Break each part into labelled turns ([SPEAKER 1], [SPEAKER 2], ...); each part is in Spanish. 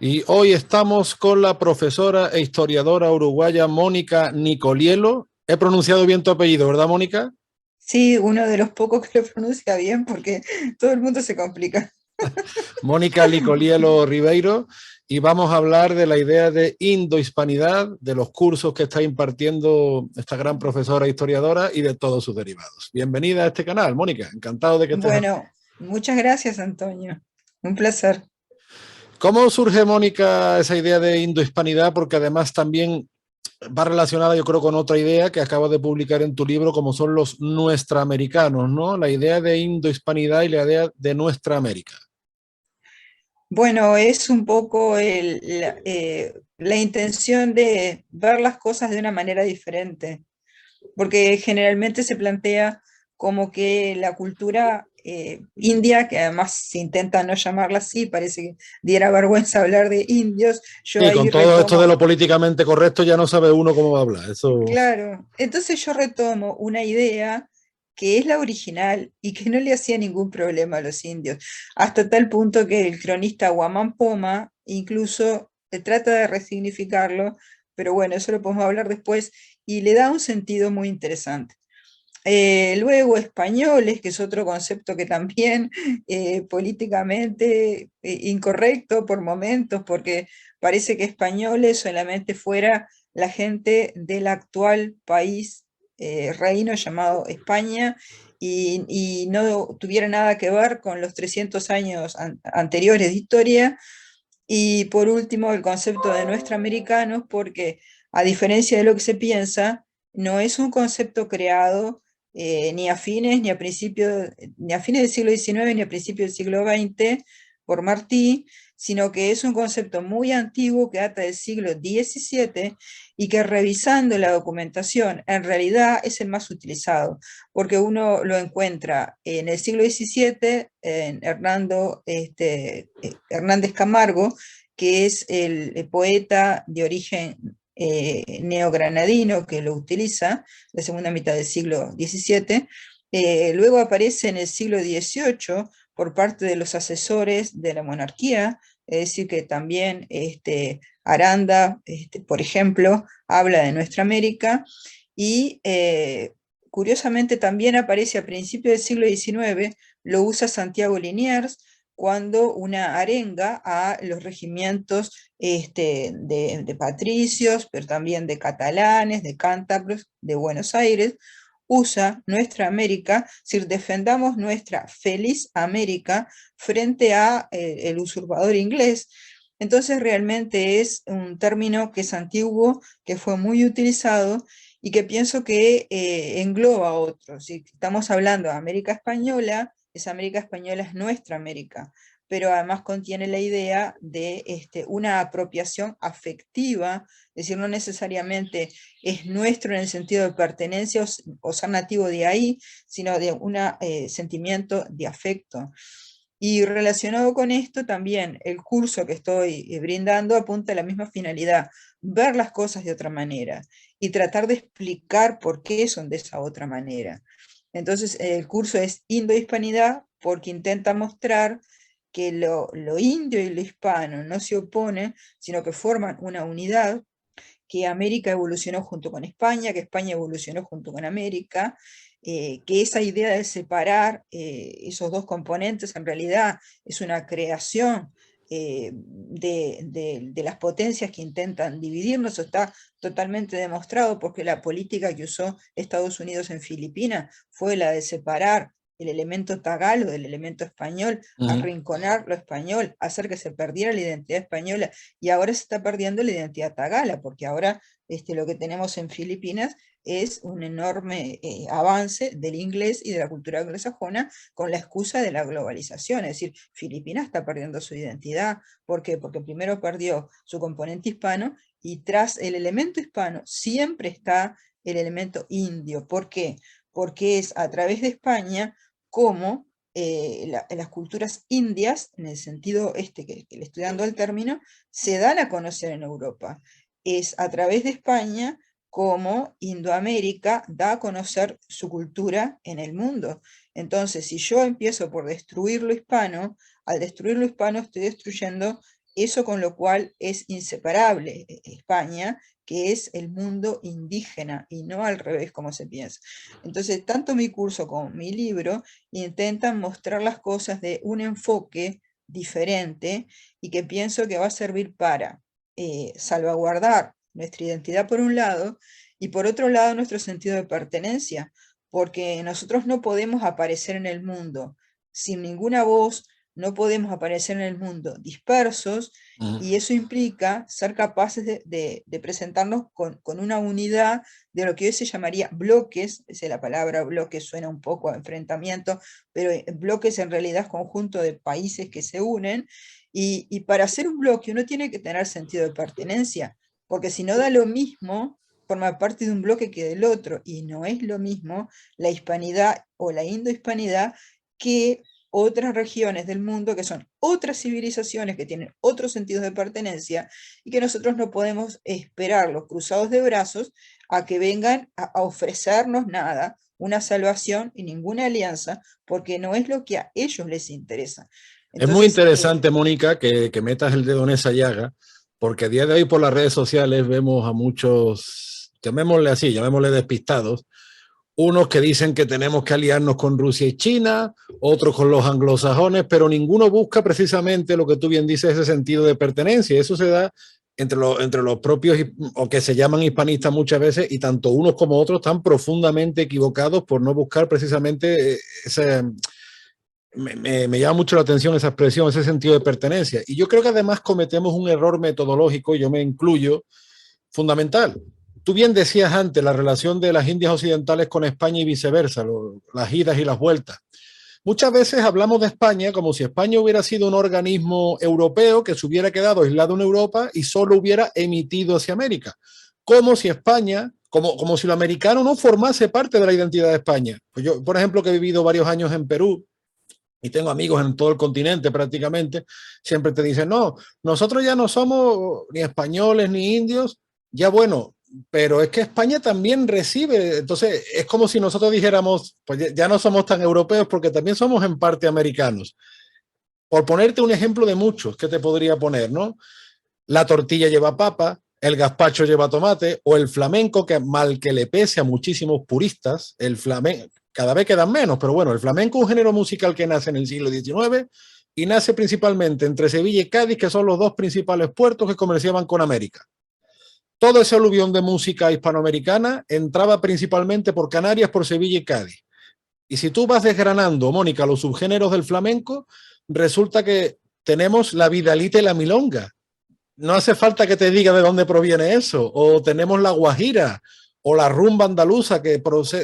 [SPEAKER 1] Y hoy estamos con la profesora e historiadora uruguaya Mónica Nicolielo. He pronunciado bien tu apellido, ¿verdad, Mónica?
[SPEAKER 2] Sí, uno de los pocos que lo pronuncia bien porque todo el mundo se complica.
[SPEAKER 1] Mónica Nicolielo Ribeiro. Y vamos a hablar de la idea de indohispanidad, de los cursos que está impartiendo esta gran profesora e historiadora y de todos sus derivados. Bienvenida a este canal, Mónica. Encantado de que estés aquí.
[SPEAKER 2] Bueno, muchas gracias, Antonio. Un placer.
[SPEAKER 1] ¿Cómo surge, Mónica, esa idea de indohispanidad? Porque además también va relacionada, yo creo, con otra idea que acabas de publicar en tu libro, como son los nuestraamericanos, ¿no? La idea de indohispanidad y la idea de nuestra América.
[SPEAKER 2] Bueno, es un poco la intención de ver las cosas de una manera diferente, porque generalmente se plantea como que la cultura india, que además se intenta no llamarla así, parece que diera vergüenza hablar de indios, yo
[SPEAKER 1] Sí, con
[SPEAKER 2] ahí
[SPEAKER 1] todo esto de
[SPEAKER 2] retomo.
[SPEAKER 1] lo políticamente correcto ya no sabe uno cómo va a hablar. Eso.
[SPEAKER 2] Claro, entonces yo retomo una idea que es la original y que no le hacía ningún problema a los indios, hasta tal punto que el cronista Guamán Poma incluso trata de resignificarlo, pero bueno, eso lo podemos hablar después, y le da un sentido muy interesante. Luego españoles, que es otro concepto que también políticamente incorrecto por momentos, porque parece que españoles solamente fuera la gente del actual país, reino llamado España, y no tuviera nada que ver con los 300 años anteriores de historia. Y por último, el concepto de nuestroamericanos, porque a diferencia de lo que se piensa, no es un concepto creado ni a fines ni a principios, ni a fines del siglo XIX ni a principios del siglo XX por Martí, sino que es un concepto muy antiguo que data del siglo XVII y que, revisando la documentación, en realidad es el más utilizado, porque uno lo encuentra en el siglo XVII en Hernández Camargo, que es el poeta de origen neogranadino que lo utiliza, la segunda mitad del siglo XVII. Luego aparece en el siglo XVIII por parte de los asesores de la monarquía, es decir, que también Aranda, por ejemplo, habla de nuestra América, y curiosamente también aparece a principios del siglo XIX, lo usa Santiago Liniers, cuando una arenga a los regimientos de patricios, pero también de catalanes, de cántabros, de Buenos Aires, usa nuestra América, es decir, defendamos nuestra feliz América frente a el usurpador inglés. Entonces realmente es un término que es antiguo, que fue muy utilizado y que pienso que engloba a otros. Si estamos hablando de América Española, esa América Española es nuestra América, pero además contiene la idea de una apropiación afectiva, es decir, no necesariamente es nuestro en el sentido de pertenencia o ser nativo de ahí, sino de un sentimiento de afecto. Y relacionado con esto, también el curso que estoy brindando apunta a la misma finalidad, ver las cosas de otra manera y tratar de explicar por qué son de esa otra manera. Entonces, el curso es Indohispanidad porque intenta mostrar que lo indio y lo hispano no se oponen, sino que forman una unidad, que América evolucionó junto con España, que España evolucionó junto con América, que esa idea de separar esos dos componentes en realidad es una creación de las potencias que intentan dividirnos. Eso está totalmente demostrado porque la política que usó Estados Unidos en Filipinas fue la de separar el elemento tagalo del elemento español,
[SPEAKER 1] Uh -huh.
[SPEAKER 2] arrinconar lo español, hacer que se perdiera la identidad española, y ahora se está perdiendo la identidad tagala, porque ahora lo que tenemos en Filipinas es un enorme avance del inglés y de la cultura anglosajona con la excusa de la globalización. Es decir, Filipinas está perdiendo su identidad. ¿Por qué? Porque primero perdió su componente hispano y tras el elemento hispano siempre está el elemento indio. ¿Por qué? Porque es a través de España como las culturas indias, en el sentido que le estoy dando el término, se dan a conocer en Europa. Es a través de España como Indoamérica da a conocer su cultura en el mundo. Entonces, si yo empiezo por destruir lo hispano, al destruir lo hispano estoy destruyendo eso con lo cual es inseparable España, que es el mundo indígena y no al revés como se piensa. Entonces, tanto mi curso como mi libro intentan mostrar las cosas de un enfoque diferente y que pienso que va a servir para salvaguardar nuestra identidad por un lado y por otro lado nuestro sentido de pertenencia, porque nosotros no podemos aparecer en el mundo sin ninguna voz, no podemos aparecer en el mundo dispersos, y eso implica ser capaces de presentarnos con una unidad de lo que hoy se llamaría bloques. La palabra bloque suena un poco a enfrentamiento, pero bloques en realidad es conjunto de países que se unen, y para hacer un bloque uno tiene que tener sentido de pertenencia, porque si no da lo mismo formar parte de un bloque que del otro, y no es lo mismo la hispanidad o la indohispanidad que otras regiones del mundo, que son otras civilizaciones que tienen otros sentidos de pertenencia, y que nosotros no podemos esperarlos cruzados de brazos a que vengan a ofrecernos nada, una salvación y ninguna alianza, porque no es lo que a ellos les interesa.
[SPEAKER 1] Es muy
[SPEAKER 2] Entonces,
[SPEAKER 1] interesante, Mónica, que metas el dedo en esa llaga, porque a día de hoy por las redes sociales vemos a muchos, llamémosle así, llamémosle despistados, unos que dicen que tenemos que aliarnos con Rusia y China, otros con los anglosajones, pero ninguno busca precisamente lo que tú bien dices, ese sentido de pertenencia. Eso se da entre los propios, o que se llaman hispanistas muchas veces, y tanto unos como otros están profundamente equivocados por no buscar precisamente ese... Me llama mucho la atención esa expresión, ese sentido de pertenencia. Y yo creo que además cometemos un error metodológico, yo me incluyo, fundamental. Tú bien decías antes la relación de las Indias occidentales con España y viceversa, las idas y las vueltas. Muchas veces hablamos de España como si España hubiera sido un organismo europeo que se hubiera quedado aislado en Europa y solo hubiera emitido hacia América. Como si España, como si lo americano no formase parte de la identidad de España. Pues yo, por ejemplo, que he vivido varios años en Perú, y tengo amigos en todo el continente prácticamente, siempre te dicen, no, nosotros ya no somos ni españoles ni indios, ya bueno, pero es que España también recibe, entonces es como si nosotros dijéramos, pues ya no somos tan europeos porque también somos en parte americanos. Por ponerte un ejemplo de muchos que te podría poner, ¿no? La tortilla lleva papa, el gazpacho lleva tomate, o el flamenco, que mal que le pese a muchísimos puristas, el flamenco, cada vez quedan menos, pero bueno, el flamenco es un género musical que nace en el siglo XIX y nace principalmente entre Sevilla y Cádiz, que son los dos principales puertos que comerciaban con América. Todo ese aluvión de música hispanoamericana entraba principalmente por Canarias, por Sevilla y Cádiz. Y si tú vas desgranando, Mónica, los subgéneros del flamenco, resulta que tenemos la vidalita y la milonga. No hace falta que te diga de dónde proviene eso. O tenemos la guajira, o la rumba andaluza, que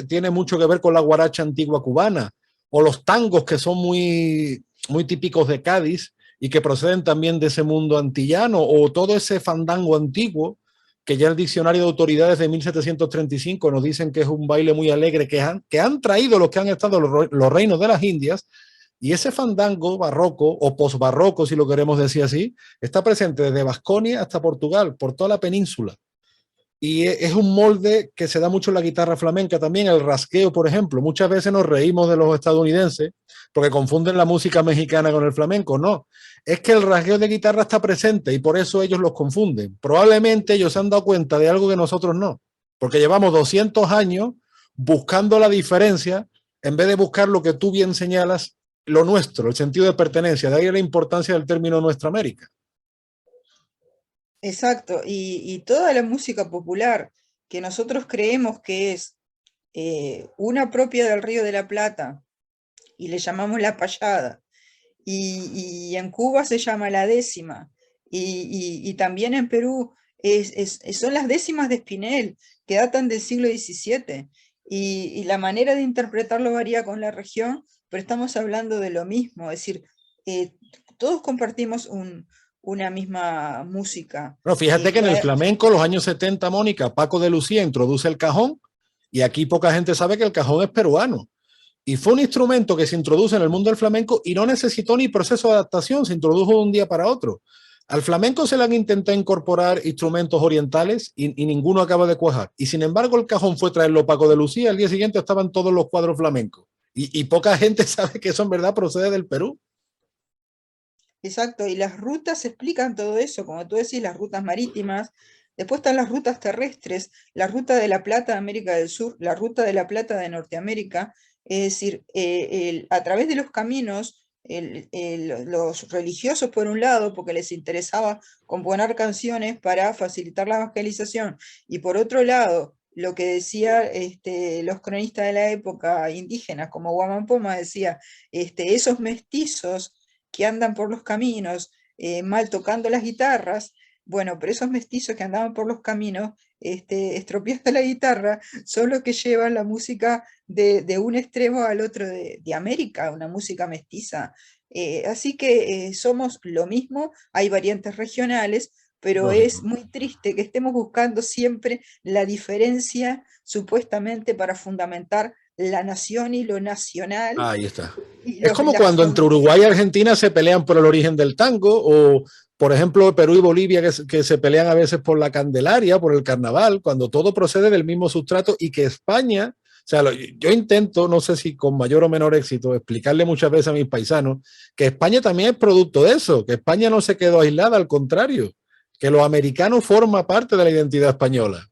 [SPEAKER 1] tiene mucho que ver con la guaracha antigua cubana, o los tangos, que son muy, muy típicos de Cádiz y que proceden también de ese mundo antillano, o todo ese fandango antiguo, que ya el diccionario de autoridades de 1735 nos dicen que es un baile muy alegre que han traído los que han estado los reinos de las Indias. Y ese fandango barroco o posbarroco, si lo queremos decir así, está presente desde Vasconia hasta Portugal, por toda la península. Y es un molde que se da mucho en la guitarra flamenca también, el rasgueo, por ejemplo. Muchas veces nos reímos de los estadounidenses porque confunden la música mexicana con el flamenco. No, es que el rasgueo de guitarra está presente y por eso ellos los confunden. Probablemente ellos se han dado cuenta de algo que nosotros no, porque llevamos 200 años buscando la diferencia en vez de buscar lo que tú bien señalas, lo nuestro, el sentido de pertenencia. De ahí la importancia del término Nuestra América.
[SPEAKER 2] exacto, y toda la música popular que nosotros creemos que es una propia del Río de la Plata, y le llamamos la payada, y en Cuba se llama la décima, y también en Perú son las décimas de Spinel, que datan del siglo XVII, y la manera de interpretarlo varía con la región, pero estamos hablando de lo mismo, es decir, todos compartimos una misma música.
[SPEAKER 1] Pero fíjate que en el flamenco, los años 70, Mónica, Paco de Lucía introduce el cajón, y aquí poca gente sabe que el cajón es peruano. Y fue un instrumento que se introduce en el mundo del flamenco y no necesitó ni proceso de adaptación, se introdujo de un día para otro. Al flamenco se le han intentado incorporar instrumentos orientales y ninguno acaba de cuajar. Y sin embargo el cajón fue traerlo Paco de Lucía, al día siguiente estaban todos los cuadros flamencos. Y poca gente sabe que eso en verdad procede del Perú.
[SPEAKER 2] Exacto, y las rutas explican todo eso, como tú decís, las rutas marítimas, después están las rutas terrestres, la ruta de la Plata de América del Sur, la ruta de la Plata de Norteamérica, es decir, a través de los caminos, los religiosos por un lado, porque les interesaba componer canciones para facilitar la evangelización, y por otro lado, lo que decía los cronistas de la época indígenas, como Guamán Poma decía, esos mestizos que andan por los caminos, mal tocando las guitarras, bueno, pero esos mestizos que andaban por los caminos, estropeando la guitarra, son los que llevan la música de un extremo al otro de América, una música mestiza. Así que somos lo mismo, hay variantes regionales, pero es
[SPEAKER 1] Lógico.
[SPEAKER 2] muy triste que estemos buscando siempre la diferencia supuestamente para fundamentar la nación y lo nacional
[SPEAKER 1] Ahí está.
[SPEAKER 2] y
[SPEAKER 1] Es como
[SPEAKER 2] las
[SPEAKER 1] cuando entre Uruguay y
[SPEAKER 2] fronteras.
[SPEAKER 1] Argentina se pelean por el origen del tango, o por ejemplo Perú y Bolivia que se pelean a veces por la Candelaria, por el carnaval, cuando todo procede del mismo sustrato y que España, o sea, yo intento, no sé si con mayor o menor éxito, explicarle muchas veces a mis paisanos que España también es producto de eso, que España no se quedó aislada, al contrario, que los americanos forman parte de la identidad española.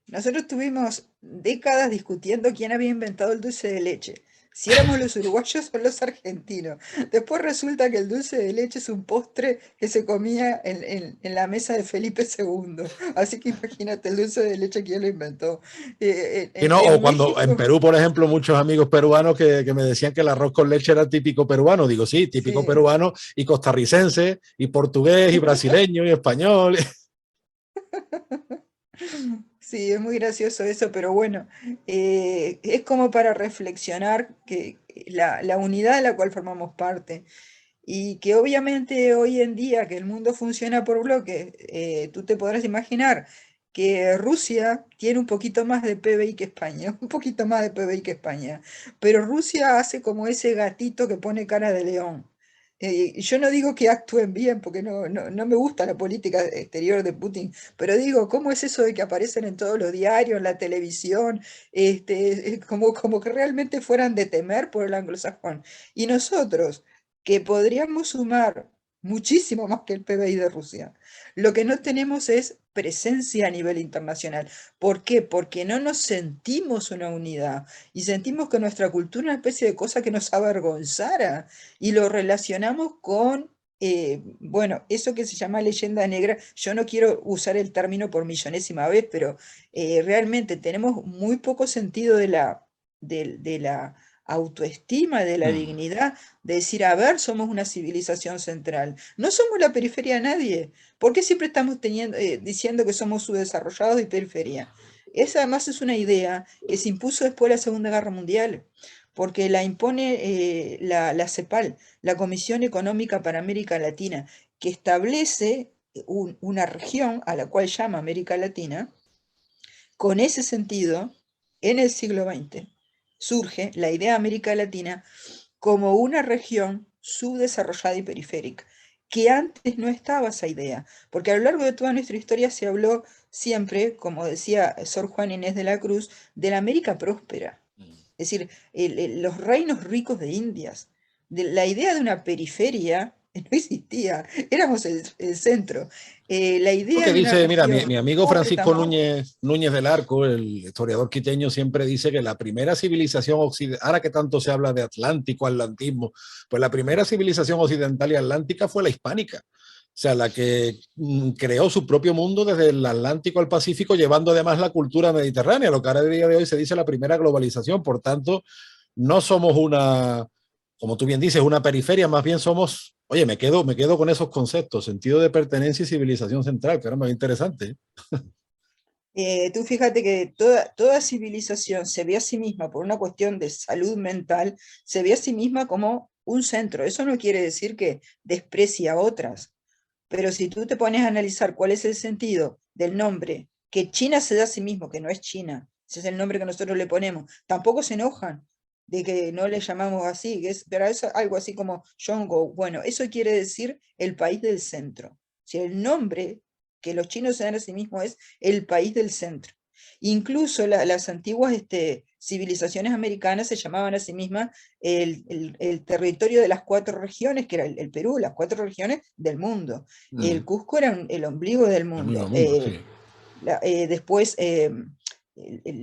[SPEAKER 2] Nosotros tuvimos décadas discutiendo quién había inventado el dulce de leche, si éramos los uruguayos o los argentinos. Después resulta que el dulce de leche es un postre que se comía en la mesa de Felipe II. Así que imagínate el dulce de leche, quién lo inventó.
[SPEAKER 1] Y no, o
[SPEAKER 2] En
[SPEAKER 1] cuando en
[SPEAKER 2] México,
[SPEAKER 1] Perú, por ejemplo, muchos amigos peruanos que me decían que el arroz con leche era típico peruano. Digo, sí, típico
[SPEAKER 2] sí.
[SPEAKER 1] peruano y costarricense y portugués y brasileño y español.
[SPEAKER 2] Sí, es muy gracioso eso, pero bueno, es como para reflexionar que la unidad de la cual formamos parte. Y que obviamente hoy en día que el mundo funciona por bloques, tú te podrás imaginar que Rusia tiene un poquito más de PBI que España, un poquito más de PBI que España, pero Rusia hace como ese gatito que pone cara de león. Yo no digo que actúen bien, porque no me gusta la política exterior de Putin, pero digo, ¿cómo es eso de que aparecen en todos los diarios, en la televisión, como que realmente fueran de temer por el anglosajón? Y nosotros que podríamos sumar muchísimo más que el PBI de Rusia. Lo que no tenemos es presencia a nivel internacional. ¿Por qué? Porque no nos sentimos una unidad y sentimos que nuestra cultura es una especie de cosa que nos avergonzara y lo relacionamos con, bueno, eso que se llama leyenda negra. Yo no quiero usar el término por millonésima vez, pero realmente tenemos muy poco sentido de la autoestima, de la
[SPEAKER 1] Mm.
[SPEAKER 2] dignidad, de decir, a ver, somos una civilización central. No somos la periferia de nadie. ¿Por qué siempre estamos diciendo que somos subdesarrollados y periferia? Esa además es una idea que se impuso después de la Segunda Guerra Mundial, porque la impone la CEPAL, la Comisión Económica para América Latina, que establece una región a la cual llama América Latina, con ese sentido, en el siglo XX surge la idea de América Latina como una región subdesarrollada y periférica, que antes no estaba esa idea, porque a lo largo de toda nuestra historia se habló siempre, como decía Sor Juan Inés de la Cruz, de la América próspera, es decir, los reinos ricos de Indias. La idea de una periferia no existía, éramos el centro. La
[SPEAKER 1] Lo
[SPEAKER 2] idea
[SPEAKER 1] que
[SPEAKER 2] de una
[SPEAKER 1] dice, mira,
[SPEAKER 2] región
[SPEAKER 1] mi amigo
[SPEAKER 2] pobre
[SPEAKER 1] Francisco
[SPEAKER 2] tampoco.
[SPEAKER 1] Núñez del Arco, el historiador quiteño, siempre dice que la primera civilización occidental, ahora que tanto se habla de Atlántico, atlantismo, pues la primera civilización occidental y atlántica fue la hispánica. O sea, la que creó su propio mundo desde el Atlántico al Pacífico, llevando además la cultura mediterránea, lo que ahora a día de hoy se dice la primera globalización. Por tanto, no somos una, como tú bien dices, una periferia, más bien somos, oye, me quedo con esos conceptos, sentido de pertenencia y civilización central, que era muy interesante. ¿Eh?
[SPEAKER 2] Tú fíjate que toda civilización se ve a sí misma por una cuestión de salud mental, se ve a sí misma como un centro. Eso no quiere decir que desprecie a otras, pero si tú te pones a analizar cuál es el sentido del nombre que China se da a sí mismo, que no es China, ese es el nombre que nosotros le ponemos, tampoco se enojan de que no le llamamos así, pero es algo así como Yongo. Bueno, eso quiere decir el país del centro. Si el nombre que los chinos se dan a sí mismos es el país del centro. Incluso las antiguas civilizaciones americanas se llamaban a sí mismas el territorio de las 4 regiones, que era el Perú, las 4 regiones del mundo. El Cusco era el ombligo del
[SPEAKER 1] El mismo
[SPEAKER 2] mundo.
[SPEAKER 1] mundo, sí.
[SPEAKER 2] Después,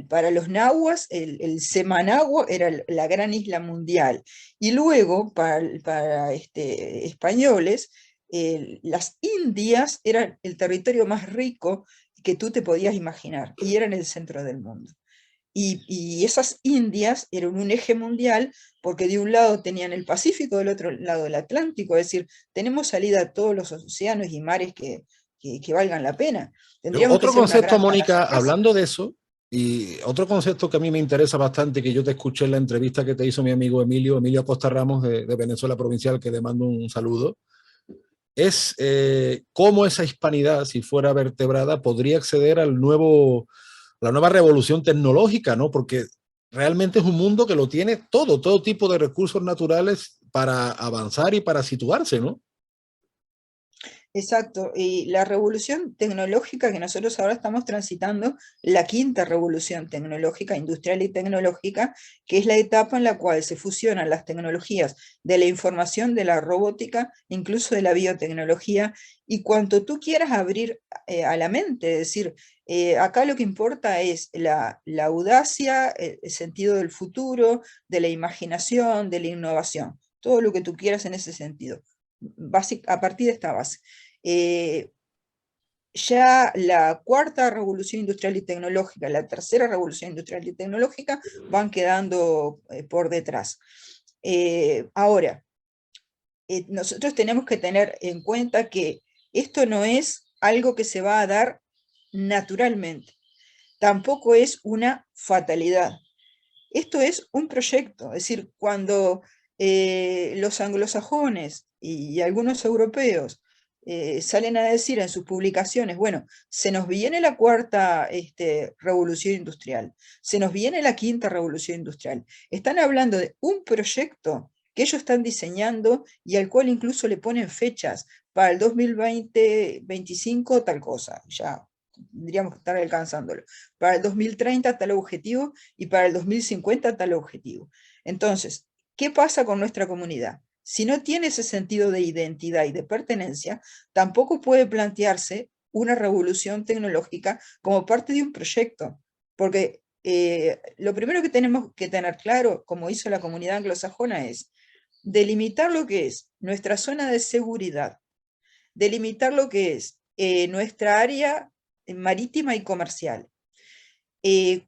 [SPEAKER 2] para los nahuas, el Semanagua era la gran isla mundial. Y luego, para españoles, las Indias eran el territorio más rico que tú te podías imaginar, y eran el centro del mundo. Y esas Indias eran un eje mundial porque de un lado tenían el Pacífico, del otro lado el Atlántico, es decir, tenemos salida a todos los océanos y mares que valgan la pena. Tendríamos que
[SPEAKER 1] Otro
[SPEAKER 2] ser una
[SPEAKER 1] concepto,
[SPEAKER 2] gran
[SPEAKER 1] Mónica,
[SPEAKER 2] raza.
[SPEAKER 1] hablando de eso, y otro concepto que a mí me interesa bastante, que yo te escuché en la entrevista que te hizo mi amigo Emilio Acosta Ramos de Venezuela Provincial, que le mando un saludo, es cómo esa hispanidad, si fuera vertebrada, podría acceder a la nueva revolución tecnológica, ¿no? Porque realmente es un mundo que lo tiene todo tipo de recursos naturales para avanzar y para situarse, ¿no?
[SPEAKER 2] Exacto, y la revolución tecnológica que nosotros ahora estamos transitando, la quinta revolución tecnológica, industrial y tecnológica, que es la etapa en la cual se fusionan las tecnologías de la información, de la robótica, incluso de la biotecnología, y cuanto tú quieras abrir a la mente, es decir, acá lo que importa es la audacia, el sentido del futuro, de la imaginación, de la innovación, todo lo que tú quieras en ese sentido, a partir de esta base. Ya la cuarta revolución industrial y tecnológica, la tercera revolución industrial y tecnológica van quedando por detrás. Ahora, nosotros tenemos que tener en cuenta que esto no es algo que se va a dar naturalmente, tampoco es una fatalidad. Esto es un proyecto, es decir, cuando los anglosajones y algunos europeos salen a decir en sus publicaciones, bueno, se nos viene la cuarta revolución industrial, se nos viene la quinta revolución industrial. Están hablando de un proyecto que ellos están diseñando y al cual incluso le ponen fechas para el 2020, 25, tal cosa, ya tendríamos que estar alcanzándolo. Para el 2030 tal objetivo y para el 2050 tal objetivo. Entonces, ¿qué pasa con nuestra comunidad? Si no tiene ese sentido de identidad y de pertenencia, tampoco puede plantearse una revolución tecnológica como parte de un proyecto, porque lo primero que tenemos que tener claro, como hizo la comunidad anglosajona, es delimitar lo que es nuestra zona de seguridad, delimitar lo que es nuestra área marítima y comercial,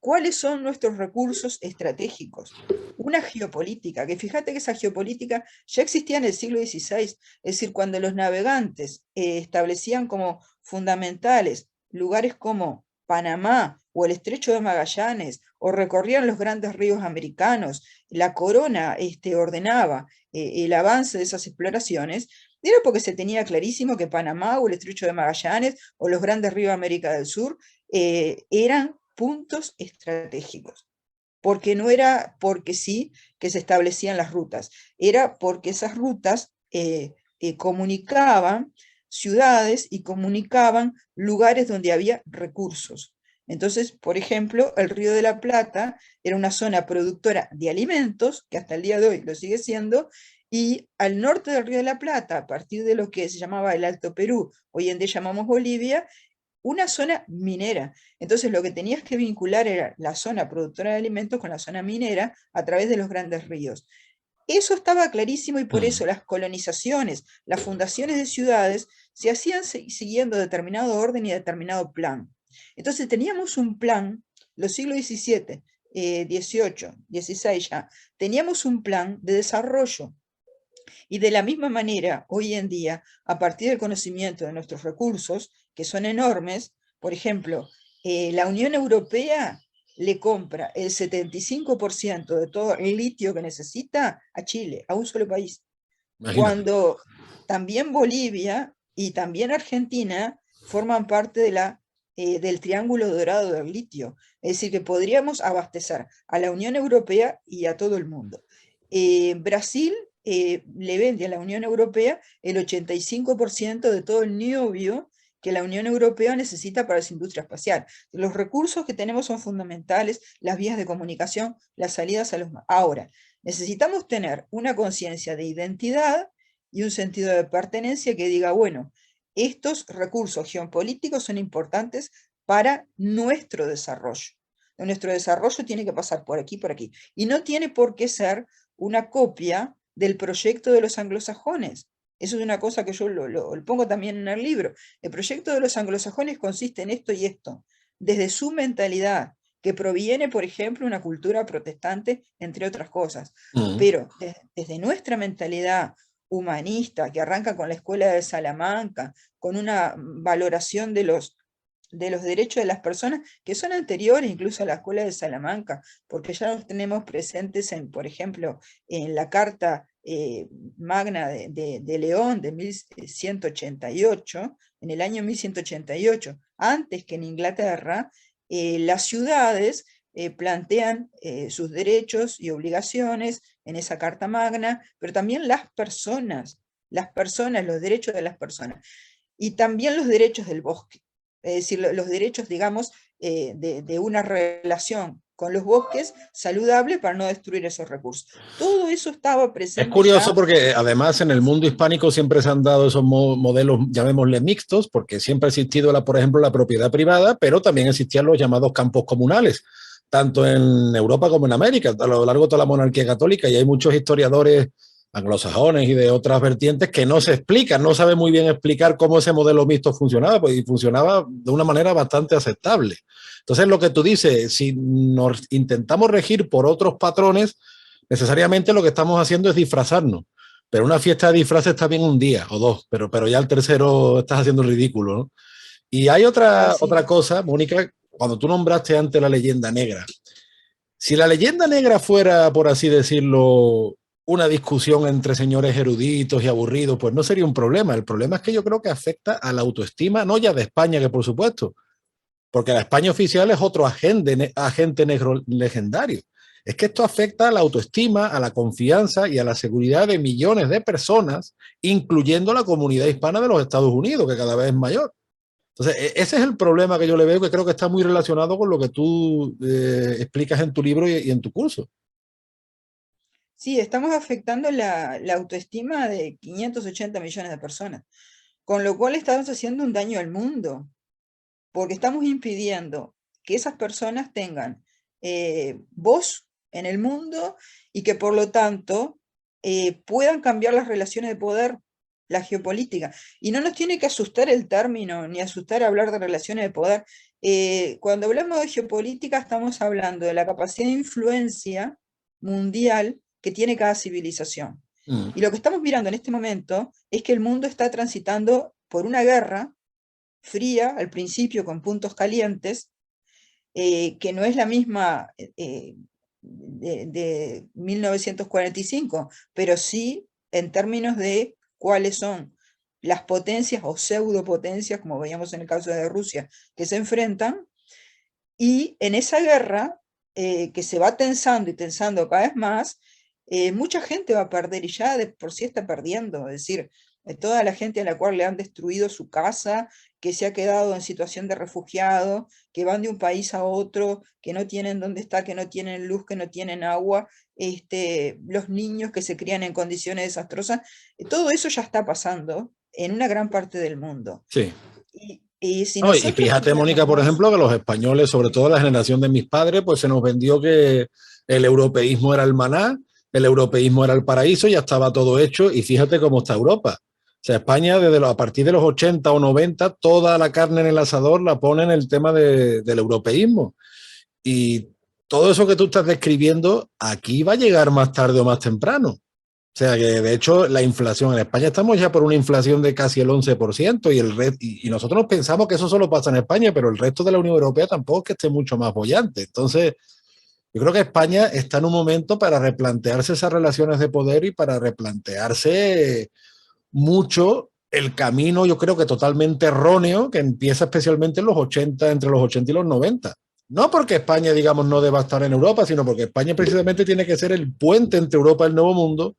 [SPEAKER 2] cuáles son nuestros recursos estratégicos, una geopolítica, que fíjate que esa geopolítica ya existía en el siglo XVI, es decir, cuando los navegantes establecían como fundamentales lugares como Panamá o el Estrecho de Magallanes, o recorrían los grandes ríos americanos, la corona ordenaba el avance de esas exploraciones, era porque se tenía clarísimo que Panamá o el Estrecho de Magallanes o los grandes ríos de América del Sur eran puntos estratégicos, porque no era porque sí que se establecían las rutas, era porque esas rutas comunicaban ciudades y comunicaban lugares donde había recursos. Entonces, por ejemplo, el Río de la Plata era una zona productora de alimentos, que hasta el día de hoy lo sigue siendo, y al norte del Río de la Plata, a partir de lo que se llamaba el Alto Perú, hoy en día llamamos Bolivia, una zona minera. Entonces lo que tenías que vincular era la zona productora de alimentos con la zona minera a través de los grandes ríos. Eso estaba clarísimo y por eso las colonizaciones, las fundaciones de ciudades se hacían siguiendo determinado orden y determinado plan. Entonces teníamos un plan, los siglos XVII, XVIII, XVI ya, teníamos un plan de desarrollo. Y de la misma manera, hoy en día, a partir del conocimiento de nuestros recursos, que son enormes, por ejemplo, la Unión Europea le compra el 75% de todo el litio que necesita a Chile, a un solo país.
[SPEAKER 1] Imagínate.
[SPEAKER 2] Cuando también Bolivia y también Argentina forman parte del triángulo dorado del litio. Es decir, que podríamos abastecer a la Unión Europea y a todo el mundo. Brasil le vende a la Unión Europea el 85% de todo el niobio que la Unión Europea necesita para su industria espacial. Los recursos que tenemos son fundamentales, las vías de comunicación, las salidas a los... Ahora, necesitamos tener una conciencia de identidad y un sentido de pertenencia que diga, bueno, estos recursos geopolíticos son importantes para nuestro desarrollo. Nuestro desarrollo tiene que pasar por aquí, por aquí. Y no tiene por qué ser una copia del proyecto de los anglosajones. Eso es una cosa que yo lo pongo también en el libro. El proyecto de los anglosajones consiste en esto y esto, desde su mentalidad, que proviene, por ejemplo, de una cultura protestante, entre otras cosas. Pero desde nuestra mentalidad humanista, que arranca con la escuela de Salamanca, con una valoración de los derechos de las personas que son anteriores incluso a la escuela de Salamanca, porque ya los tenemos presentes, por ejemplo, en la Carta Magna de León de 1188, en el año 1188, antes que en Inglaterra, las ciudades plantean sus derechos y obligaciones en esa Carta Magna, pero también las personas, los derechos de las personas, y también los derechos del bosque. Es decir, los derechos, digamos, de una relación con los bosques saludable para no destruir esos recursos. Todo eso estaba presente.
[SPEAKER 1] Es curioso ya, porque además en el mundo hispánico siempre se han dado esos modelos, llamémosle mixtos, porque siempre ha existido, por ejemplo, la propiedad privada, pero también existían los llamados campos comunales, tanto en Europa como en América, a lo largo de toda la monarquía católica, y hay muchos historiadores anglosajones y de otras vertientes que no se explican, no saben muy bien explicar cómo ese modelo mixto funcionaba, pues, y funcionaba de una manera bastante aceptable. Entonces, lo que tú dices, si nos intentamos regir por otros patrones, necesariamente lo que estamos haciendo es disfrazarnos. Pero una fiesta de disfraces está bien un día o dos, pero ya el tercero estás haciendo el ridículo, ¿no? Y hay otra cosa, Mónica, cuando tú nombraste antes la leyenda negra. Si la leyenda negra fuera, por así decirlo, una discusión entre señores eruditos y aburridos, pues no sería un problema. El problema es que yo creo que afecta a la autoestima, no ya de España, que por supuesto, porque la España oficial es otro agente negro legendario. Es que esto afecta a la autoestima, a la confianza y a la seguridad de millones de personas, incluyendo la comunidad hispana de los Estados Unidos, que cada vez es mayor. Entonces, ese es el problema que yo le veo, que creo que está muy relacionado con lo que tú explicas en tu libro y en tu curso.
[SPEAKER 2] Sí, estamos afectando la autoestima de 580 millones de personas, con lo cual estamos haciendo un daño al mundo, porque estamos impidiendo que esas personas tengan voz en el mundo y que por lo tanto puedan cambiar las relaciones de poder, la geopolítica. Y no nos tiene que asustar el término, ni asustar hablar de relaciones de poder. Cuando hablamos de geopolítica estamos hablando de la capacidad de influencia mundial que tiene cada civilización. Y lo que estamos mirando en este momento es que el mundo está transitando por una guerra fría, al principio con puntos calientes, que no es la misma de 1945, pero sí en términos de cuáles son las potencias o pseudopotencias, como veíamos en el caso de Rusia, que se enfrentan, y en esa guerra, que se va tensando y tensando cada vez más, mucha gente va a perder, y ya de por sí está perdiendo, es decir, toda la gente a la cual le han destruido su casa, que se ha quedado en situación de refugiado, que van de un país a otro, que no tienen dónde estar, que no tienen luz, que no tienen agua, los niños que se crían en condiciones desastrosas, todo eso ya está pasando en una gran parte del mundo.
[SPEAKER 1] Sí.
[SPEAKER 2] Y si
[SPEAKER 1] no, y fíjate, Mónica, por ejemplo, que los españoles, sobre todo la generación de mis padres, pues se nos vendió que el europeísmo era el maná, el europeísmo era el paraíso, ya estaba todo hecho, y fíjate cómo está Europa. O sea, España, a partir de los 80 o 90, toda la carne en el asador la pone en el tema del europeísmo. Y todo eso que tú estás describiendo, aquí va a llegar más tarde o más temprano. O sea, que de hecho la inflación en España, estamos ya por una inflación de casi el 11%, y nosotros pensamos que eso solo pasa en España, pero el resto de la Unión Europea tampoco es que esté mucho más bollante. Entonces, yo creo que España está en un momento para replantearse esas relaciones de poder y para replantearse mucho el camino, yo creo que totalmente erróneo, que empieza especialmente en los 80, entre los 80 y los 90. No porque España, digamos, no deba estar en Europa, sino porque España precisamente tiene que ser el puente entre Europa y el Nuevo Mundo.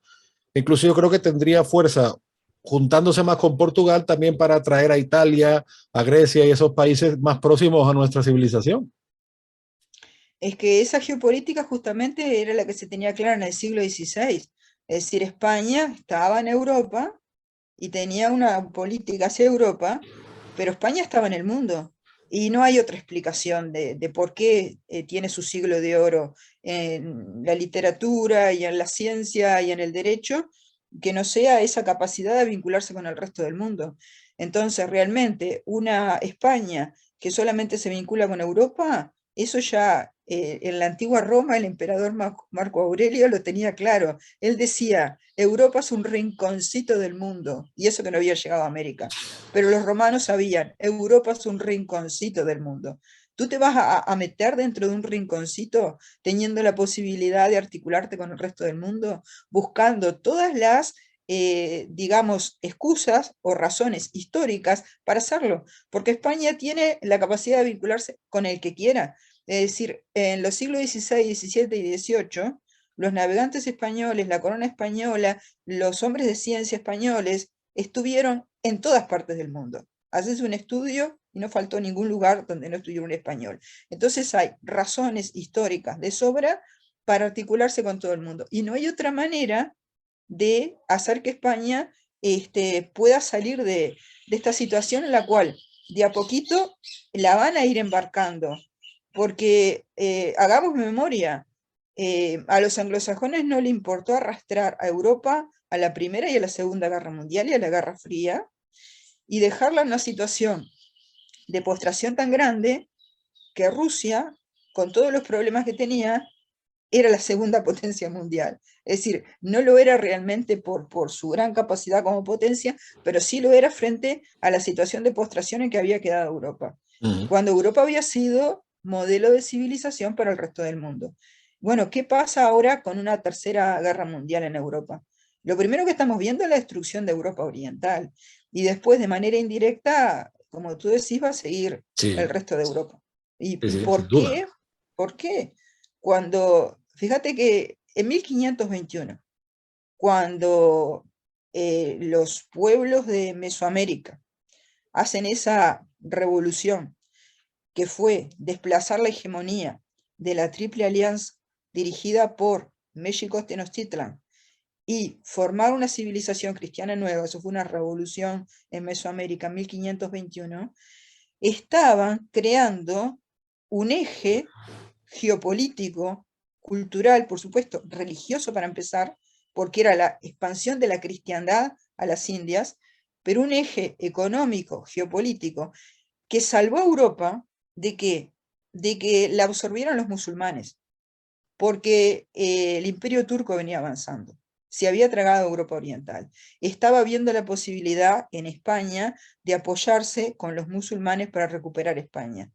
[SPEAKER 1] Incluso yo creo que tendría fuerza juntándose más con Portugal también para atraer a Italia, a Grecia y esos países más próximos a nuestra civilización.
[SPEAKER 2] Es que esa geopolítica justamente era la que se tenía clara en el siglo XVI. Es decir, España estaba en Europa y tenía una política hacia Europa, pero España estaba en el mundo. Y no hay otra explicación de por qué tiene su siglo de oro en la literatura y en la ciencia y en el derecho, que no sea esa capacidad de vincularse con el resto del mundo. Entonces, realmente, una España que solamente se vincula con Europa, eso ya en la antigua Roma el emperador Marco Aurelio lo tenía claro. Él decía, Europa es un rinconcito del mundo, y eso que no había llegado a América. Pero los romanos sabían, Europa es un rinconcito del mundo. Tú te vas a meter dentro de un rinconcito teniendo la posibilidad de articularte con el resto del mundo, buscando todas las, digamos, excusas o razones históricas para hacerlo, porque España tiene la capacidad de vincularse con el que quiera. Es decir, en los siglos XVI, XVII y XVIII, los navegantes españoles, la corona española, los hombres de ciencia españoles, estuvieron en todas partes del mundo. Haces un estudio y no faltó ningún lugar donde no estuviera un español. Entonces hay razones históricas de sobra para articularse con todo el mundo. Y no hay otra manera de hacer que España pueda salir de esta situación en la cual de a poquito la van a ir embarcando. Porque hagamos memoria, a los anglosajones no le importó arrastrar a Europa a la Primera y a la Segunda Guerra Mundial y a la Guerra Fría, y dejarla en una situación de postración tan grande que Rusia, con todos los problemas que tenía, era la segunda potencia mundial. Es decir, no lo era realmente por su gran capacidad como potencia, pero sí lo era frente a la situación de postración en que había quedado Europa. Cuando Europa había sido modelo de civilización para el resto del mundo. Bueno, ¿qué pasa ahora con una tercera guerra mundial en Europa? Lo primero que estamos viendo es la destrucción de Europa Oriental, y después de manera indirecta, como tú decís, va a seguir
[SPEAKER 1] Sí,
[SPEAKER 2] el resto de Europa. ¿Y
[SPEAKER 1] sí, sin
[SPEAKER 2] por
[SPEAKER 1] duda.
[SPEAKER 2] qué? ¿Por qué? Cuando, fíjate que en 1521, cuando los pueblos de Mesoamérica hacen esa revolución que fue desplazar la hegemonía de la Triple Alianza dirigida por México Tenochtitlan y formar una civilización cristiana nueva, eso fue una revolución en Mesoamérica en 1521, estaban creando un eje geopolítico, cultural, por supuesto, religioso para empezar, porque era la expansión de la cristiandad a las Indias, pero un eje económico, geopolítico, que salvó a Europa de que la absorbieran los musulmanes, porque el imperio turco venía avanzando, se había tragado a Europa Oriental, estaba viendo la posibilidad en España de apoyarse con los musulmanes para recuperar España.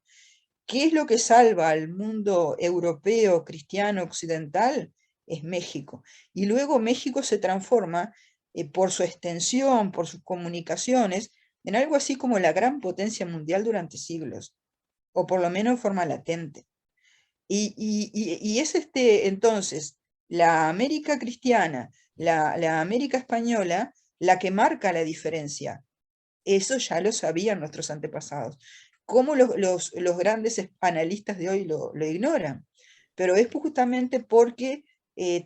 [SPEAKER 2] ¿Qué es lo que salva al mundo europeo, cristiano, occidental? Es México. Y luego México se transforma, por su extensión, por sus comunicaciones, en algo así como la gran potencia mundial durante siglos, o por lo menos en forma latente. Y es entonces la América cristiana, la América española, la que marca la diferencia. Eso ya lo sabían nuestros antepasados. ¿Cómo los grandes analistas de hoy lo ignoran? Pero es justamente porque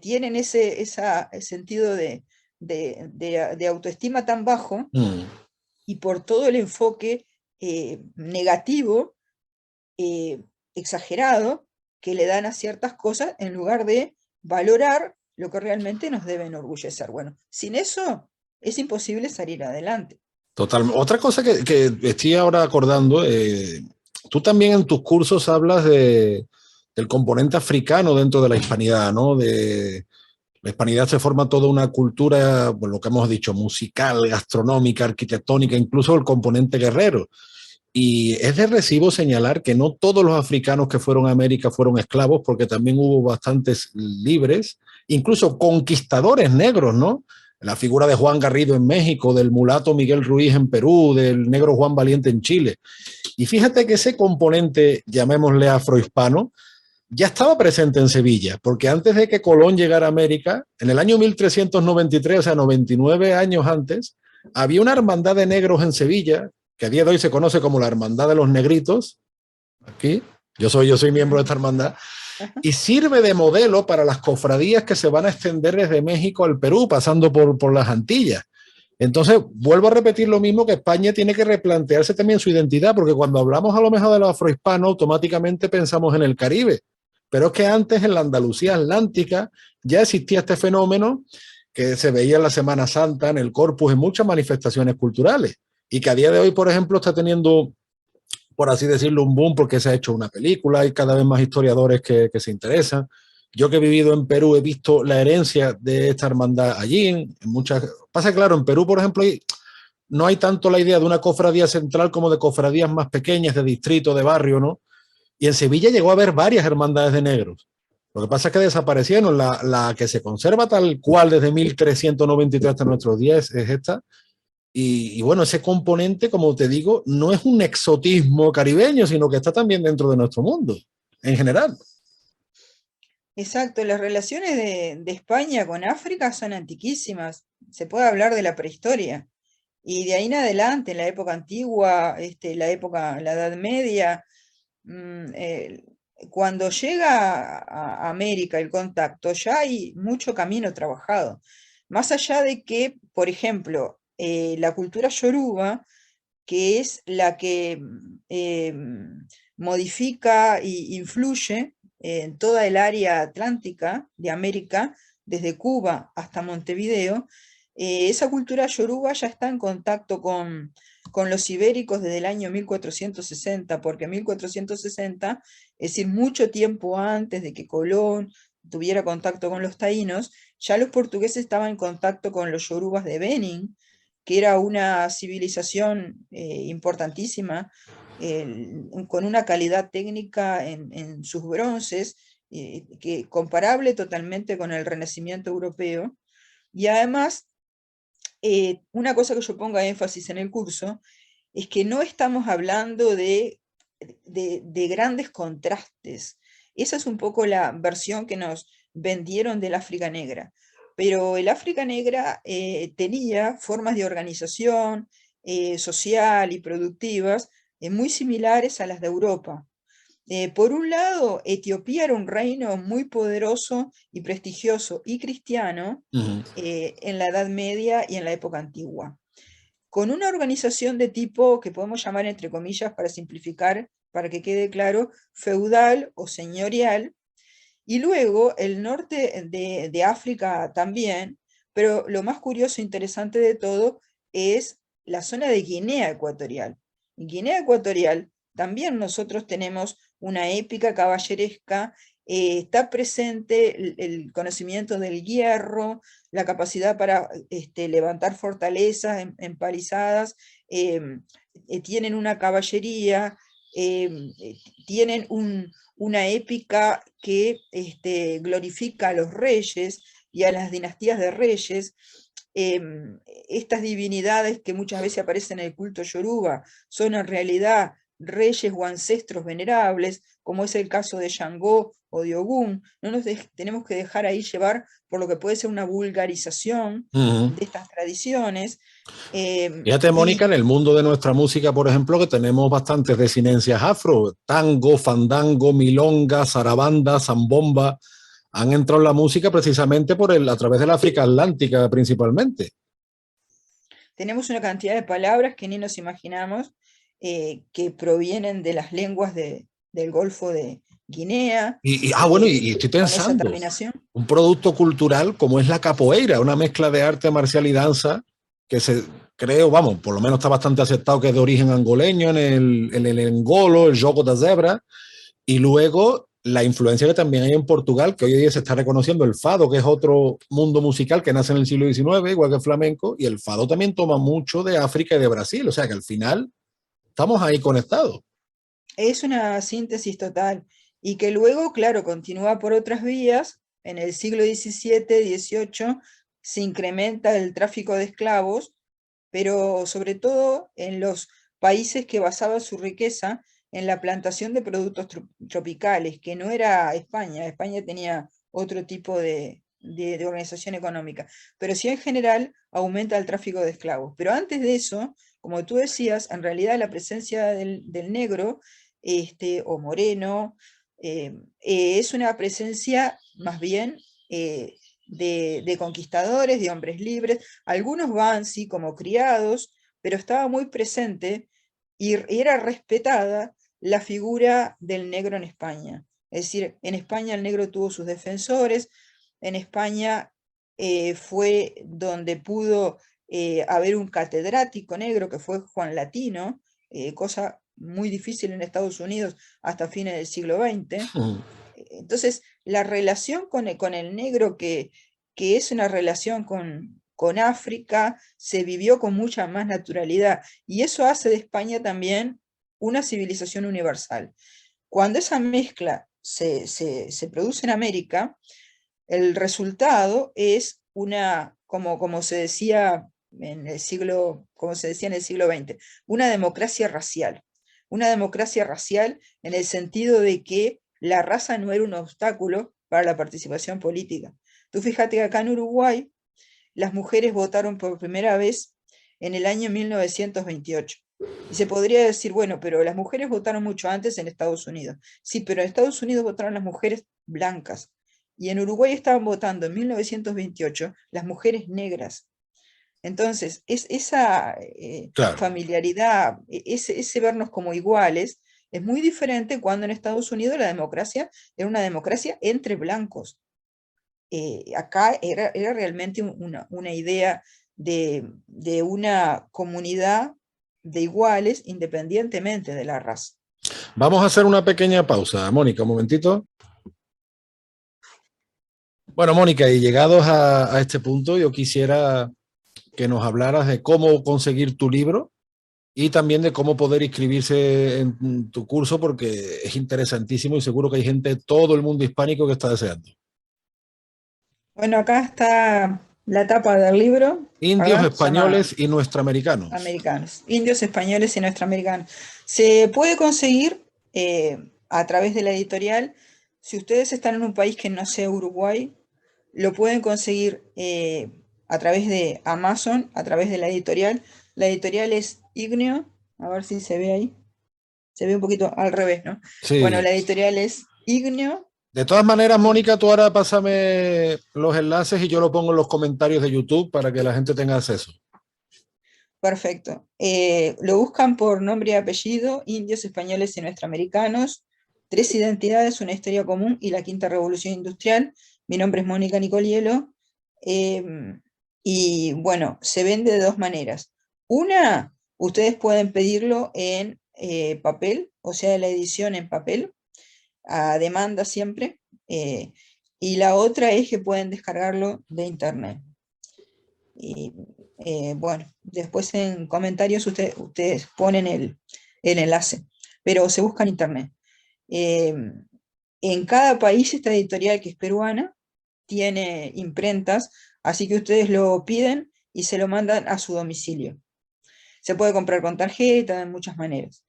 [SPEAKER 2] tienen ese sentido de autoestima tan bajo, y por todo el enfoque negativo, eh, exagerado, que le dan a ciertas cosas en lugar de valorar lo que realmente nos debe enorgullecer. Bueno, sin eso es imposible salir adelante.
[SPEAKER 1] Total. Otra cosa que estoy ahora acordando, tú también en tus cursos hablas del componente africano dentro de la hispanidad, ¿no? La hispanidad se forma toda una cultura, bueno, lo que hemos dicho, musical, gastronómica, arquitectónica, incluso el componente guerrero. Y es de recibo señalar que no todos los africanos que fueron a América fueron esclavos, porque también hubo bastantes libres, incluso conquistadores negros, ¿no? La figura de Juan Garrido en México, del mulato Miguel Ruiz en Perú, del negro Juan Valiente en Chile. Y fíjate que ese componente, llamémosle afrohispano, ya estaba presente en Sevilla, porque antes de que Colón llegara a América, en el año 1393, o sea, 99 años antes, Había una hermandad de negros en Sevilla, que a día de hoy se conoce como la Hermandad de los Negritos, aquí, yo soy miembro de esta hermandad, y sirve de modelo para las cofradías que se van a extender desde México al Perú, pasando por las Antillas. Entonces, vuelvo a repetir lo mismo, que España tiene que replantearse también su identidad, porque cuando hablamos a lo mejor de los afrohispanos, automáticamente pensamos en el Caribe, pero es que antes en la Andalucía atlántica ya existía este fenómeno que se veía en la Semana Santa, en el Corpus, en muchas manifestaciones culturales, y que a día de hoy, por ejemplo, está teniendo, por así decirlo, un boom porque se ha hecho una película, hay cada vez más historiadores que se interesan. Yo que he vivido en Perú he visto la herencia de esta hermandad allí. En muchas... Pasa claro, en Perú, por ejemplo, no hay tanto la idea de una cofradía central como de cofradías más pequeñas, de distrito, de barrio, ¿no? Y en Sevilla llegó a haber varias hermandades de negros. Lo que pasa es que desaparecieron. La que se conserva tal cual desde 1393 hasta nuestros días es esta. Y bueno, ese componente, como te digo, no es un exotismo caribeño, sino que está también dentro de nuestro mundo, en general.
[SPEAKER 2] Exacto, las relaciones de España con África son antiquísimas. Se puede hablar de la prehistoria. Y de ahí en adelante, en la época antigua, la Edad Media, mm, eh, cuando llega a América el contacto, ya hay mucho camino trabajado. Más allá de que, por ejemplo, la cultura yoruba, que es la que modifica e influye en toda el área atlántica de América, desde Cuba hasta Montevideo, esa cultura yoruba ya está en contacto con los ibéricos desde el año 1460, porque 1460, es decir, mucho tiempo antes de que Colón tuviera contacto con los taínos, ya los portugueses estaban en contacto con los yorubas de Benín, que era una civilización importantísima, con una calidad técnica en sus bronces, que comparable totalmente con el Renacimiento europeo. Y además, una cosa que yo pongo énfasis en el curso es que no estamos hablando de grandes contrastes. Esa es un poco la versión que nos vendieron del África Negra. Pero el África Negra tenía formas de organización social y productivas muy similares a las de Europa. Por un lado, Etiopía era un reino muy poderoso y prestigioso y cristiano
[SPEAKER 1] Uh -huh.
[SPEAKER 2] en la Edad Media y en la época antigua, con una organización de tipo que podemos llamar, entre comillas, para simplificar, para que quede claro, feudal o señorial, y luego el norte de África también, pero lo más curioso e interesante de todo es la zona de Guinea Ecuatorial. En Guinea Ecuatorial también nosotros tenemos una épica caballeresca, está presente el conocimiento del hierro, la capacidad para levantar fortalezas empalizadas, tienen una caballería, tienen una épica que glorifica a los reyes y a las dinastías de reyes. Estas divinidades que muchas veces aparecen en el culto yoruba son en realidad reyes o ancestros venerables, como es el caso de Shango o de Ogún. No nos tenemos que dejar ahí llevar por lo que puede ser una vulgarización
[SPEAKER 1] Uh -huh.
[SPEAKER 2] de estas tradiciones.
[SPEAKER 1] Fíjate, Mónica,
[SPEAKER 2] Y
[SPEAKER 1] en el mundo de nuestra música, por ejemplo, que tenemos bastantes desinencias afro, tango, fandango, milonga, zarabanda, zambomba, han entrado en la música precisamente a través del África Atlántica principalmente.
[SPEAKER 2] tenemos una cantidad de palabras que ni nos imaginamos, que provienen de las lenguas del Golfo de Guinea,
[SPEAKER 1] Bueno, y estoy
[SPEAKER 2] con esa
[SPEAKER 1] pensando,
[SPEAKER 2] terminación.
[SPEAKER 1] un producto cultural como es la capoeira, una mezcla de arte marcial y danza, que creo, vamos, por lo menos está bastante aceptado que es de origen angoleño, en el engolo, el jogo da zebra, y luego la influencia que también hay en Portugal, que hoy en día se está reconociendo el fado, que es otro mundo musical que nace en el siglo XIX, igual que el flamenco, y el fado también toma mucho de África y de Brasil, o sea que al final estamos ahí conectados.
[SPEAKER 2] Es una síntesis total y que luego, claro, continúa por otras vías. En el siglo XVII, XVIII se incrementa el tráfico de esclavos, pero sobre todo en los países que basaban su riqueza en la plantación de productos tropicales, que no era España. España tenía otro tipo de organización económica, pero sí en general aumenta el tráfico de esclavos. Pero antes de eso, como tú decías, en realidad la presencia del negro o moreno es una presencia más bien de conquistadores, de hombres libres. Algunos van, sí, como criados, pero estaba muy presente y era respetada la figura del negro en España. Es decir, en España el negro tuvo sus defensores, en España fue donde pudo haber un catedrático negro que fue Juan Latino, cosa muy difícil en Estados Unidos hasta fines del siglo XX. Entonces, la relación con el negro, que es una relación con África, se vivió con mucha más naturalidad, y eso hace de España también una civilización universal. Cuando esa mezcla se produce en América, el resultado es como se decía en el siglo, como se decía en el siglo XX, una democracia racial. Una democracia racial en el sentido de que la raza no era un obstáculo para la participación política. Tú fíjate que acá en Uruguay las mujeres votaron por primera vez en el año 1928. Y se podría decir, bueno, pero las mujeres votaron mucho antes en Estados Unidos. Sí, pero en Estados Unidos votaron las mujeres blancas. Y en Uruguay estaban votando en 1928 las mujeres negras. Entonces, esa
[SPEAKER 1] Claro.
[SPEAKER 2] familiaridad, ese vernos como iguales, es muy diferente cuando en Estados Unidos la democracia era una democracia entre blancos. Acá era realmente una idea de una comunidad de iguales independientemente de la raza.
[SPEAKER 1] Vamos a hacer una pequeña pausa. Mónica, un momentito. Bueno, Mónica, y llegados a este punto, yo quisiera que nos hablaras de cómo conseguir tu libro y también de cómo poder inscribirse en tu curso, porque es interesantísimo y seguro que hay gente de todo el mundo hispánico que está deseando.
[SPEAKER 2] Bueno, acá está la tapa del libro,
[SPEAKER 1] Indios,
[SPEAKER 2] ¿verdad? Se llama
[SPEAKER 1] españoles y nuestroamericanos.
[SPEAKER 2] Americanos, Indios, Españoles y Nuestroamericanos. Se puede conseguir a través de la editorial. Si ustedes están en un país que no sea Uruguay, lo pueden conseguir a través de Amazon, a través de la editorial. La editorial es Igneo, a ver si se ve ahí. Se ve un poquito al revés, ¿no? Bueno,
[SPEAKER 1] Sí.
[SPEAKER 2] la editorial es Igneo.
[SPEAKER 1] De todas maneras, Mónica, tú ahora pásame los enlaces y yo lo pongo en los comentarios de YouTube para que la gente tenga acceso.
[SPEAKER 2] Perfecto. Lo buscan por nombre y apellido, Indios, Españoles y Nuestroamericanos, Tres Identidades, una historia común y la Quinta Revolución Industrial. Mi nombre es Mónica Nicolielo. Y bueno, se vende de dos maneras. Una, ustedes pueden pedirlo en papel, o sea, la edición en papel, a demanda siempre. Y la otra es que pueden descargarlo de internet. Y bueno, después en comentarios ustedes ponen el enlace, pero se busca en internet. En cada país esta editorial, que es peruana, tiene imprentas, así que ustedes lo piden y se lo mandan a su domicilio. Se puede comprar con tarjeta, de muchas maneras.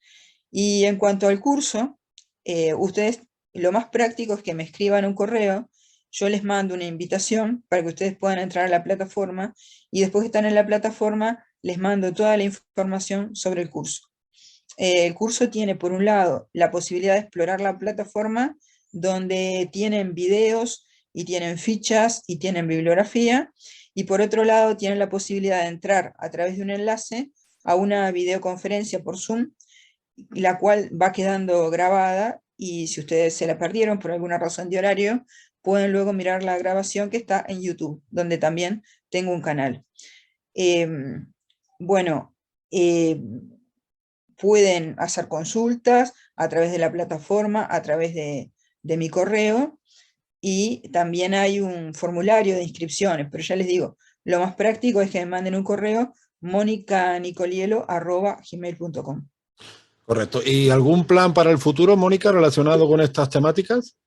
[SPEAKER 2] Y en cuanto al curso, ustedes, lo más práctico es que me escriban un correo, yo les mando una invitación para que ustedes puedan entrar a la plataforma, y después que están en la plataforma, les mando toda la información sobre el curso. El curso tiene, por un lado, la posibilidad de explorar la plataforma, donde tienen videos y tienen fichas y tienen bibliografía, y por otro lado tienen la posibilidad de entrar a través de un enlace a una videoconferencia por Zoom, la cual va quedando grabada, y si ustedes se la perdieron por alguna razón de horario, pueden luego mirar la grabación que está en YouTube, donde también tengo un canal. Bueno, pueden hacer consultas a través de la plataforma, a través de mi correo, y también hay un formulario de inscripciones, pero ya les digo, lo más práctico es que me manden un correo, monicanicolielo@gmail.com.
[SPEAKER 1] Correcto. ¿Y algún plan para el futuro, Mónica, relacionado con estas temáticas?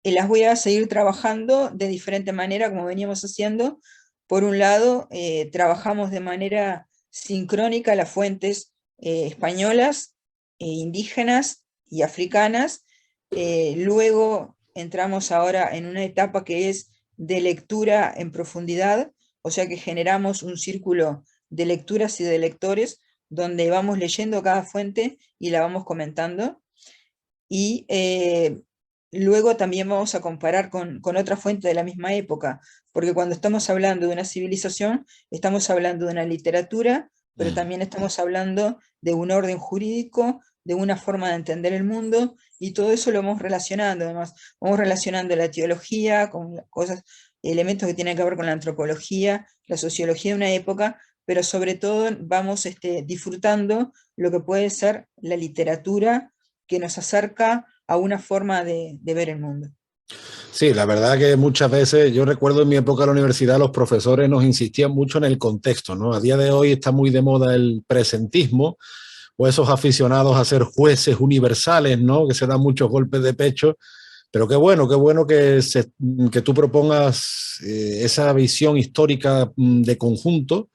[SPEAKER 2] Y las voy a seguir trabajando de diferente manera, como veníamos haciendo. Por un lado, trabajamos de manera sincrónica las fuentes españolas, indígenas y africanas. Luego entramos ahora en una etapa que es de lectura en profundidad, o sea que generamos un círculo de lecturas y de lectores donde vamos leyendo cada fuente y la vamos comentando. Y luego también vamos a comparar con otra fuente de la misma época, porque cuando estamos hablando de una civilización, estamos hablando de una literatura, pero también estamos hablando de un orden jurídico, de una forma de entender el mundo, y todo eso lo vamos relacionando. Además, vamos relacionando la teología con cosas, elementos que tienen que ver con la antropología, la sociología de una época, pero sobre todo vamos disfrutando lo que puede ser la literatura que nos acerca a una forma de ver el mundo.
[SPEAKER 1] Sí, la verdad que muchas veces, yo recuerdo en mi época de la universidad, los profesores nos insistían mucho en el contexto, ¿no? A día de hoy está muy de moda el presentismo, o esos aficionados a ser jueces universales, ¿no? Que se dan muchos golpes de pecho, pero qué bueno que tú propongas esa visión histórica de conjunto,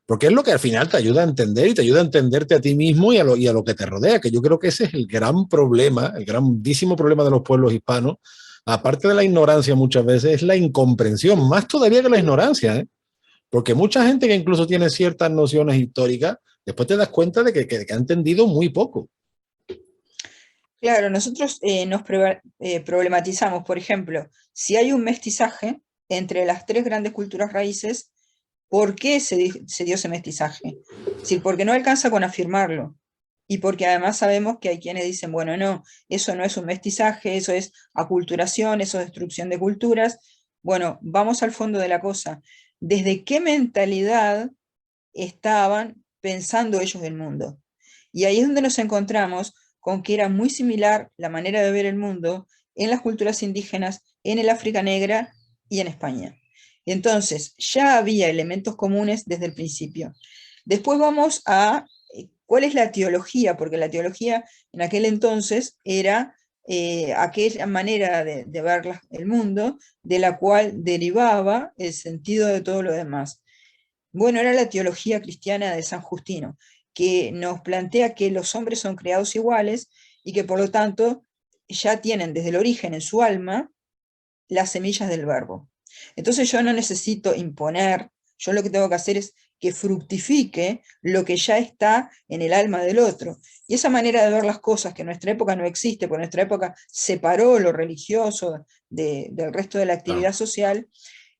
[SPEAKER 1] porque es lo que al final te ayuda a entender y te ayuda a entenderte a ti mismo y a lo que te rodea, que yo creo que ese es el gran problema, el grandísimo problema de los pueblos hispanos, aparte de la ignorancia muchas veces, es la incomprensión, más todavía que la ignorancia, ¿eh? Porque mucha gente que incluso tiene ciertas nociones históricas, después te das cuenta de que ha entendido muy poco.
[SPEAKER 2] Claro, nosotros nos problematizamos, por ejemplo, si hay un mestizaje entre las tres grandes culturas raíces, ¿por qué se dio ese mestizaje? Es decir, porque no alcanza con afirmarlo. Y porque además sabemos que hay quienes dicen, bueno, no, eso no es un mestizaje, eso es aculturación, eso es destrucción de culturas. Bueno, vamos al fondo de la cosa. ¿Desde qué mentalidad estaban pensando ellos del mundo? Y ahí es donde nos encontramos con que era muy similar la manera de ver el mundo en las culturas indígenas, en el África Negra y en España. Entonces, ya había elementos comunes desde el principio. Después vamos a cuál es la teología, porque la teología en aquel entonces era aquella manera de ver el mundo de la cual derivaba el sentido de todo lo demás. Bueno, era la teología cristiana de San Justino, que nos plantea que los hombres son creados iguales y que por lo tanto ya tienen desde el origen en su alma las semillas del verbo. Entonces yo no necesito imponer, yo lo que tengo que hacer es que fructifique lo que ya está en el alma del otro. Y esa manera de ver las cosas, que en nuestra época no existe, porque en nuestra época separó lo religioso del resto de la actividad social,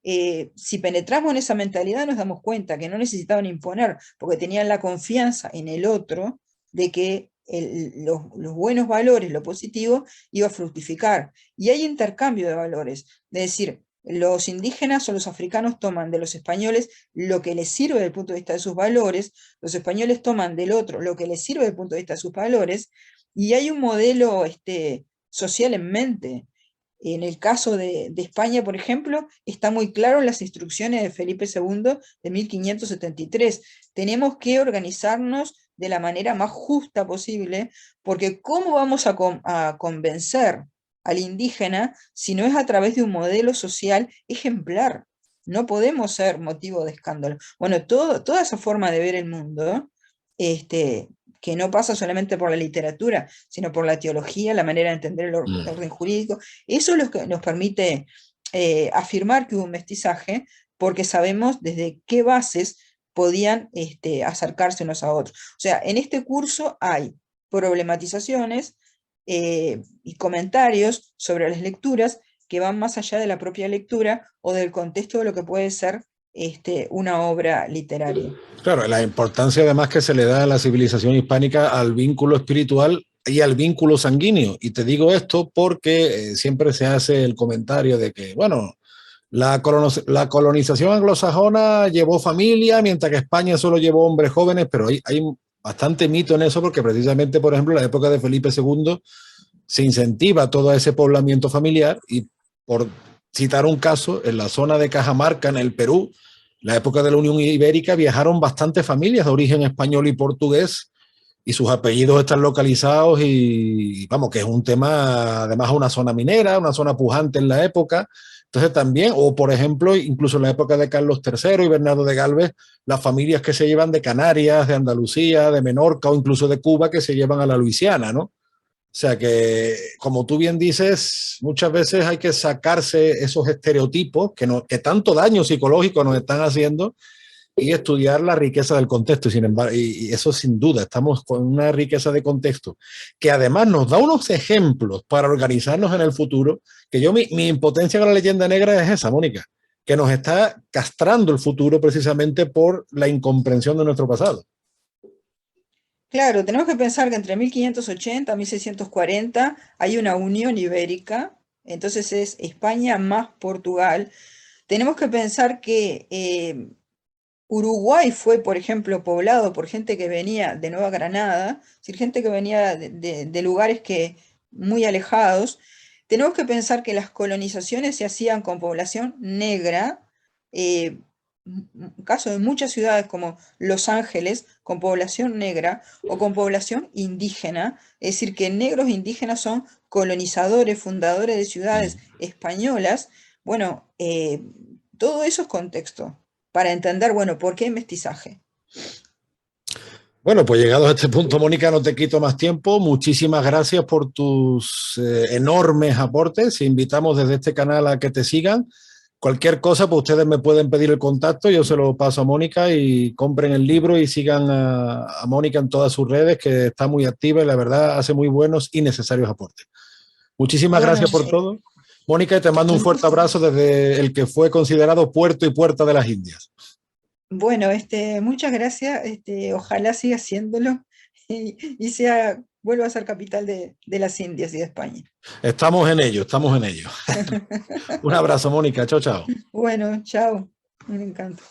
[SPEAKER 2] si penetramos en esa mentalidad nos damos cuenta que no necesitaban imponer, porque tenían la confianza en el otro de que los buenos valores, lo positivo, iba a fructificar. Y hay intercambio de valores, es decir, los indígenas o los africanos toman de los españoles lo que les sirve desde el punto de vista de sus valores, los españoles toman del otro lo que les sirve desde el punto de vista de sus valores, y hay un modelo social en mente. En el caso de España, por ejemplo, está muy claro en las instrucciones de Felipe II de 1573. Tenemos que organizarnos de la manera más justa posible, porque ¿cómo vamos a convencer al indígena si no es a través de un modelo social ejemplar? No podemos ser motivo de escándalo. Bueno, toda esa forma de ver el mundo, que no pasa solamente por la literatura, sino por la teología, la manera de entender el orden jurídico, eso es lo que nos permite afirmar que hubo un mestizaje, porque sabemos desde qué bases podían acercarse unos a otros. O sea, en este curso hay problematizaciones y comentarios sobre las lecturas que van más allá de la propia lectura o del contexto de lo que puede ser una obra literaria.
[SPEAKER 1] Claro, la importancia además que se le da a la civilización hispánica al vínculo espiritual y al vínculo sanguíneo. Y te digo esto porque siempre se hace el comentario de que, bueno, la colonización anglosajona llevó familia, mientras que España solo llevó hombres jóvenes, pero hay bastante mito en eso porque precisamente, por ejemplo, en la época de Felipe II se incentiva todo ese poblamiento familiar y por citar un caso, en la zona de Cajamarca, en el Perú, la época de la Unión Ibérica, viajaron bastantes familias de origen español y portugués y sus apellidos están localizados y vamos, que es un tema, además una zona minera, una zona pujante en la época. Entonces también, o por ejemplo, incluso en la época de Carlos III y Bernardo de Galvez, las familias que se llevan de Canarias, de Andalucía, de Menorca o incluso de Cuba que se llevan a la Luisiana, ¿no? sea que, como tú bien dices, muchas veces hay que sacarse esos estereotipos que tanto daño psicológico nos están haciendo y estudiar la riqueza del contexto. Y sin embargo, y eso sin duda, estamos con una riqueza de contexto que además nos da unos ejemplos para organizarnos en el futuro, que yo mi impotencia con la leyenda negra es esa, Mónica, que nos está castrando el futuro precisamente por la incomprensión de nuestro pasado.
[SPEAKER 2] Claro, tenemos que pensar que entre 1580 y 1640 hay una unión ibérica, entonces es España más Portugal. Tenemos que pensar que Uruguay fue, por ejemplo, poblado por gente que venía de Nueva Granada, es decir, gente que venía de lugares que, muy alejados. Tenemos que pensar que las colonizaciones se hacían con población negra, caso de muchas ciudades como Los Ángeles, con población negra o con población indígena, es decir, que negros indígenas son colonizadores, fundadores de ciudades españolas. Bueno, todo eso es contexto para entender, bueno, ¿por qué mestizaje?
[SPEAKER 1] Bueno, pues llegados a este punto, Mónica, no te quito más tiempo. Muchísimas gracias por tus enormes aportes. Invitamos desde este canal a que te sigan. Cualquier cosa, pues ustedes me pueden pedir el contacto, yo se lo paso a Mónica y compren el libro y sigan a Mónica en todas sus redes, que está muy activa y la verdad hace muy buenos y necesarios aportes. Muchísimas
[SPEAKER 2] Bueno,
[SPEAKER 1] gracias por todo. Mónica, y te mando un fuerte abrazo desde el que fue considerado puerto y puerta de las Indias.
[SPEAKER 2] bueno, muchas gracias, ojalá siga haciéndolo y sea, vuelva a ser capital de las Indias y de España.
[SPEAKER 1] Estamos en ello, estamos en ello. Un abrazo, Mónica. Chao, chao.
[SPEAKER 2] Bueno, chao, un encanto.